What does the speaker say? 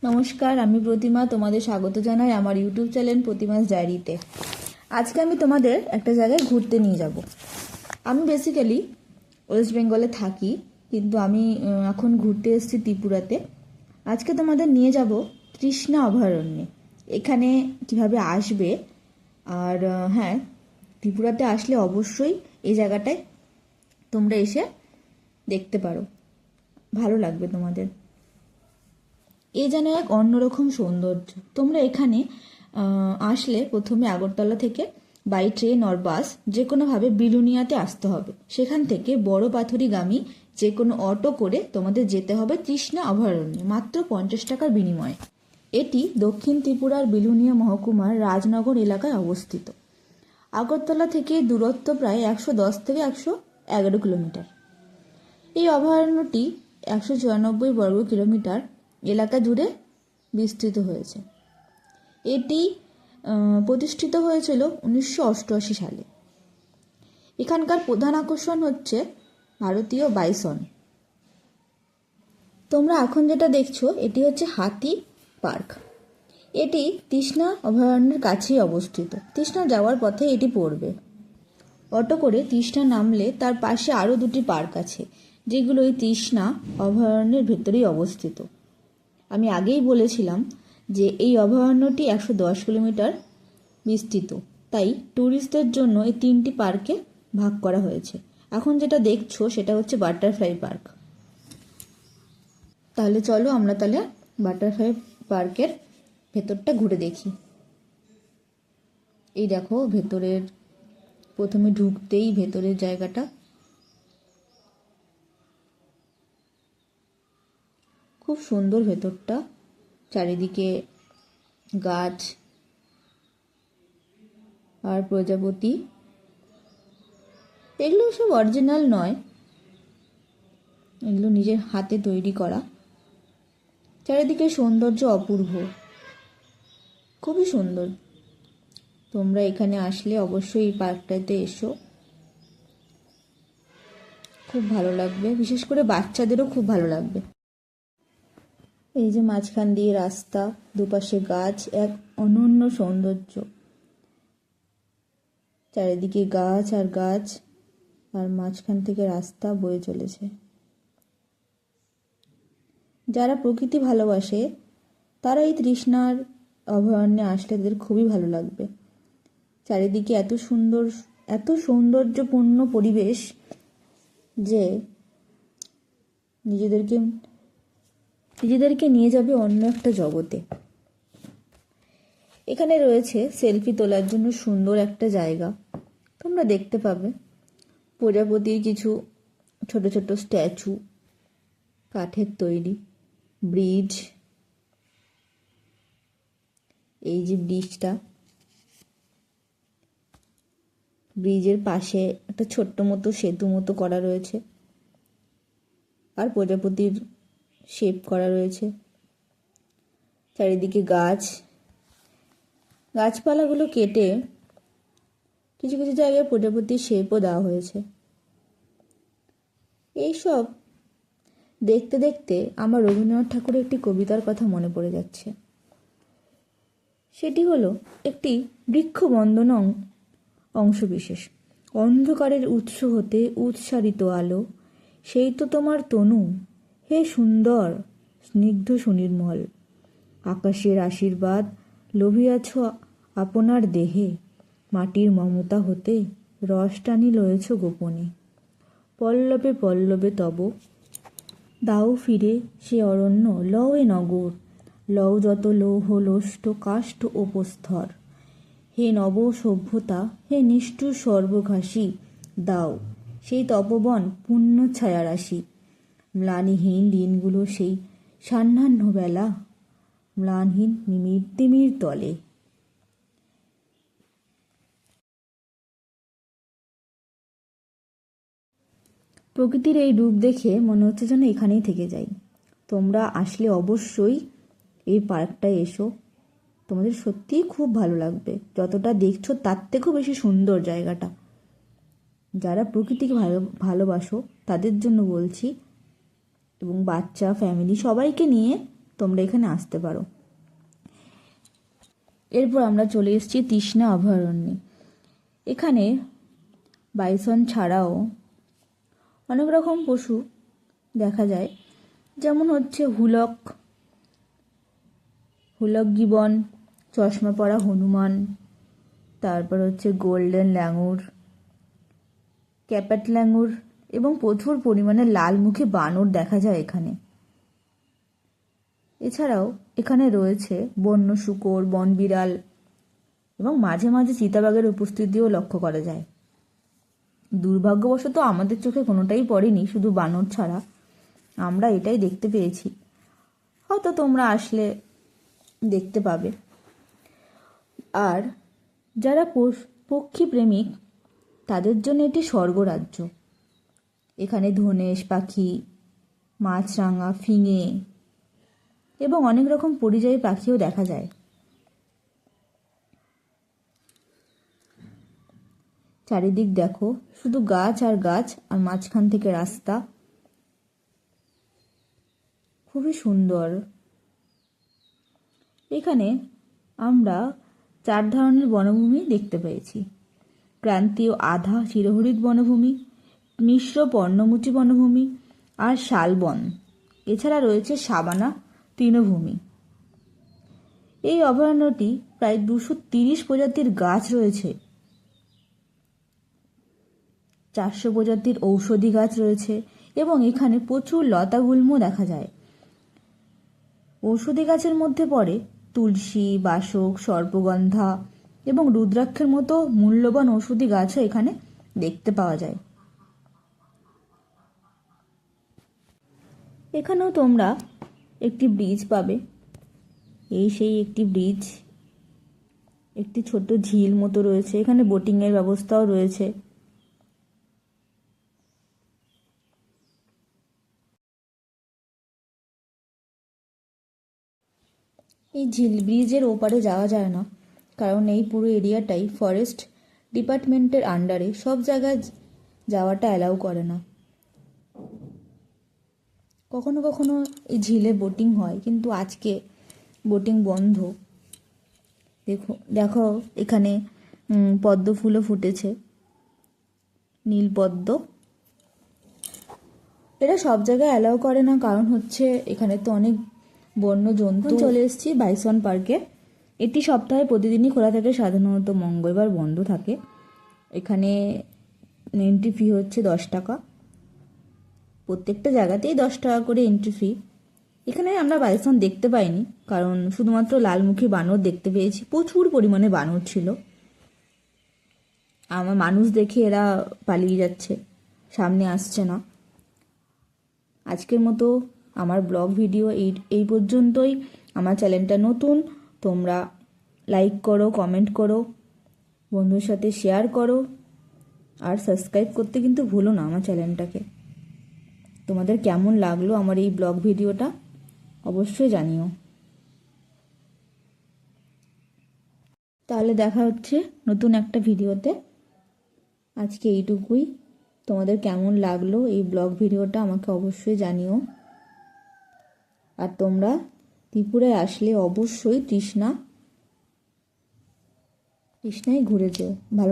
নমস্কার, আমি প্রতিমা। তোমাদের স্বাগত জানাই আমার ইউটিউব চ্যানেল প্রতিমাস ডায়েরিতে। আজকে আমি তোমাদের একটা জায়গায় ঘুরতে নিয়ে যাব। আমি বেসিক্যালি ওয়েস্ট বেঙ্গলে থাকি, কিন্তু আমি এখন ঘুরতে এসেছি ত্রিপুরাতে। আজকে তোমাদের নিয়ে যাব তৃষ্ণা অভয়ারণ্যে। এখানে কিভাবে আসবে, আর হ্যাঁ, ত্রিপুরাতে আসলে অবশ্যই এই জায়গাটায় তোমরা এসে দেখতে পারো, ভালো লাগবে তোমাদের। এ যেন এক অন্যরকম সৌন্দর্য। তোমরা এখানে আসলে প্রথমে আগরতলা থেকে বাই ট্রেন অর বাস যে কোনোভাবে বিলুনিয়াতে আসতে হবে। সেখান থেকে বড় পাথুরিগামী যে কোনো অটো করে তোমাদের যেতে হবে তৃষ্ণা অভয়ারণ্যে, মাত্র 50 টাকার বিনিময়ে। এটি দক্ষিণ ত্রিপুরার বিলুনিয়া মহকুমার রাজনগর এলাকায় অবস্থিত। আগরতলা থেকে দূরত্ব প্রায় 110 থেকে 111 কিলোমিটার। এই অভয়ারণ্যটি 194 বর্গ কিলোমিটার এলাকা জুড়ে বিস্তৃত হয়েছে। এটি প্রতিষ্ঠিত হয়েছিল 1988 সালে। এখানকার প্রধান আকর্ষণ হচ্ছে ভারতীয় বাইসন। তোমরা এখন যেটা দেখছো এটি হচ্ছে হাতি পার্ক। এটি তৃষ্ণা অভয়ারণ্যের কাছেই অবস্থিত। তৃষ্ণা যাওয়ার পথে এটি পড়বে। অটো করে তৃষ্ণা নামলে তার পাশে আরও দুটি পার্ক আছে, যেগুলো এই তৃষ্ণা অভয়ারণ্যের ভেতরেই অবস্থিত। আমি আগেই বলেছিলাম যে এই অভয়ারণ্যটি 110 কিলোমিটার বিস্তৃত, তাই ট্যুরিস্টদের জন্য এই 3টি পার্কে ভাগ করা হয়েছে। এখন যেটা দেখছো সেটা হচ্ছে বাটারফ্লাই পার্ক। তাহলে চলো আমরা বাটারফ্লাই পার্কের ভেতরটা ঘুরে দেখি। এই দেখো, ভেতরের প্রথমে ঢুকতেই ভেতরের জায়গাটা খুব সুন্দর। ভেতরটা চারিদিকে গাছ আর প্রজাপতি, এগুলো সব অরিজিনাল নয়, এগুলো নিজের হাতে তৈরি করা। চারিদিকে সৌন্দর্য অপূর্ব, খুবই সুন্দর। তোমরা এখানে আসলে অবশ্যই এই পার্কটাতে এসো, খুব ভালো লাগবে, বিশেষ করে বাচ্চাদেরও খুব ভালো লাগবে। এই যে মাঝখান দিয়ে রাস্তা, দুপাশে গাছ, এক অনন্য সৌন্দর্য। চারিদিকে গাছ আর গাছ, আর মাঝখান থেকে রাস্তা বয়ে চলেছে। যারা প্রকৃতি ভালোবাসে তারা এই তৃষ্ণার অভয়ারণ্যে আসলে তাদের খুবই ভালো লাগবে। চারিদিকে এত সৌন্দর্যপূর্ণ পরিবেশ যে নিজেদেরকে নিয়ে যাবে অন্য একটা জগতে। এখানে রয়েছে সেলফি তোলার জন্য সুন্দর একটা জায়গা। তোমরা দেখতে পাবে প্রজাপতির কিছু ছোট ছোট স্ট্যাচু, কাঠের তৈরি ব্রিজ। এই যে ব্রিজের পাশে একটা ছোট্ট মতো সেতু মতো করা রয়েছে, আর প্রজাপতির শেপ করা রয়েছে। চারিদিকে গাছপালাগুলো কেটে কিছু কিছু জায়গায় প্রজাপতির শেপও দেওয়া হয়েছে। এইসব দেখতে দেখতে আমার রবীন্দ্রনাথ ঠাকুরের একটি কবিতার কথা মনে পড়ে যাচ্ছে। সেটি হলো একটি বৃক্ষবন্ধন অংশবিশেষ। অন্ধকারের উৎস হতে উৎসারিত আলো, সেই তো তোমার তনু, হে সুন্দর স্নিগ্ধ সুনির্মল। আকাশের আশীর্বাদ লোভিয়াছ আপনার দেহে, মাটির মমতা হতে রস টানি লয়েছ গোপনে। পল্লবে পল্লবে তব দাও ফিরে সে অরণ্য, লও এ নগর, লও যত লৌহ লোষ্ট কাষ্ঠ ও প্রস্তর। হে নব সভ্যতা, হে নিষ্ঠুর সর্বঘাসী, দাও সেই তপবন পুণ্য ছায়ারাশি। ম্লানহীন দিনগুলো সেই সান্নাহ্ন বেলা, ম্লানহীন তিমির তলে। প্রকৃতির এই রূপ দেখে মনে হচ্ছে যেন এখানেই থেকে যাই। তোমরা আসলে অবশ্যই এই পার্কটায় এসো, তোমাদের সত্যিই খুব ভালো লাগবে। যতটা দেখছো তার থেকেও বেশি সুন্দর জায়গাটা। যারা প্রকৃতিকে ভালোবাসো তাদের জন্য বলছি, এবং বাচ্চা ফ্যামিলি সবাইকে নিয়ে তোমরা এখানে আসতে পারো। এরপর আমরা চলে এসেছি তৃষ্ণা অভয়ারণ্যে। এখানে বাইসন ছাড়াও অনেক রকম পশু দেখা যায়, যেমন হচ্ছে হুলক গিবন, চশমা পরা হনুমান, তারপর হচ্ছে গোল্ডেন ল্যাঙুর, ক্যাপেট ল্যাঙুর এবং প্রচুর পরিমাণে লালমুখী বানর দেখা যায় এখানে। এছাড়াও এখানে রয়েছে বন্য শূকর, বনবিড়াল এবং মাঝে মাঝে চিতাবাঘের উপস্থিতিও লক্ষ্য করা যায়। দুর্ভাগ্যবশত আমাদের চোখে কোনোটাই পড়েনি, শুধু বানর ছাড়া। আমরা এটাই দেখতে পেয়েছি, হয়তো তোমরা আসলে দেখতে পাবে। আর যারা পক্ষী প্রেমিক তাদের জন্য এটি স্বর্গরাজ্য। এখানে ধনেশ পাখি, মাছরাঙা, ফিঙে এবং অনেক রকম পরিযায়ী পাখিও দেখা যায়। চারিদিক দেখো, শুধু গাছ আর গাছ, আর মাঝখান থেকে রাস্তা, খুবই সুন্দর। এখানে আমরা 4 ধরনের বনভূমি দেখতে পেয়েছি: ক্রান্তীয় আধা চিরহরিৎ বনভূমি, মিশ্র পর্ণমোচী বনভূমি আর শালবন। এছাড়া রয়েছে সাবানা তৃণভূমি। এই অভয়ারণ্যটি প্রায় 230 প্রজাতির গাছ রয়েছে, 400 প্রজাতির ঔষধি গাছ রয়েছে এবং এখানে প্রচুর লতাগুল্ম দেখা যায়। ঔষধি গাছের মধ্যে পড়ে তুলসী, বাসক, সর্পগন্ধা এবং রুদ্রাক্ষের মতো মূল্যবান ঔষধি গাছও এখানে দেখতে পাওয়া যায়। এখানেও তোমরা একটি ব্রিজ পাবে। সেই একটি ব্রিজ, একটি ছোট ঝিল মতো রয়েছে। এখানে বোটিংয়ের ব্যবস্থাও রয়েছে। এই ঝিল ব্রিজের ওপারে যাওয়া যায় না, কারণ এই পুরো এরিয়াটাই ফরেস্ট ডিপার্টমেন্টের আন্ডারে, সব জায়গায় যাওয়াটা অ্যালাউ করে না। কখনো কখনো এই ঝিলে বোটিং হয়, কিন্তু আজকে বোটিং বন্ধ। দেখো এখানে পদ্ম ফুলও ফুটেছে, নীল পদ্ম। এটা সব জায়গায় অ্যালাউ করে না, কারণ হচ্ছে এখানে তো অনেক বন্য জন্তু। চলে এসেছি বাইসন পার্কে। এটি সপ্তাহে প্রতিদিনই খোলা থাকে, সাধারণত মঙ্গলবার বন্ধ থাকে। এখানে এন্ট্রি ফি হচ্ছে 10 টাকা। প্রত্যেকটা জায়গাতেই 10 টাকা করে এন্ট্রি ফি। এখানে আমরা বাইসন দেখতে পাইনি, কারণ শুধুমাত্র লালমুখী বানর দেখতে পেয়েছি। প্রচুর পরিমাণে বানর ছিল। আমার মানুষ দেখে এরা পালিয়ে যাচ্ছে, সামনে আসছে না। আজকের মতো আমার ব্লগ ভিডিও এই পর্যন্তই। আমার চ্যানেলটা নতুন, তোমরা লাইক করো, কমেন্ট করো, বন্ধুর সাথে শেয়ার করো, আর সাবস্ক্রাইব করতে কিন্তু ভুলো না আমার চ্যানেলটাকে। তোমাদের কেমন লাগলো আমার এই ব্লগ ভিডিওটা অবশ্যই জানিও। তাহলে দেখা হচ্ছে নতুন একটা ভিডিওতে। আজকে এইটুকুই। তোমাদের কেমন লাগলো এই ব্লগ ভিডিওটা আমাকে অবশ্যই জানিও। আর তোমরা ত্রিপুরায় আসলে অবশ্যই তৃষ্ণায় ঘুরে যেও। ভালো।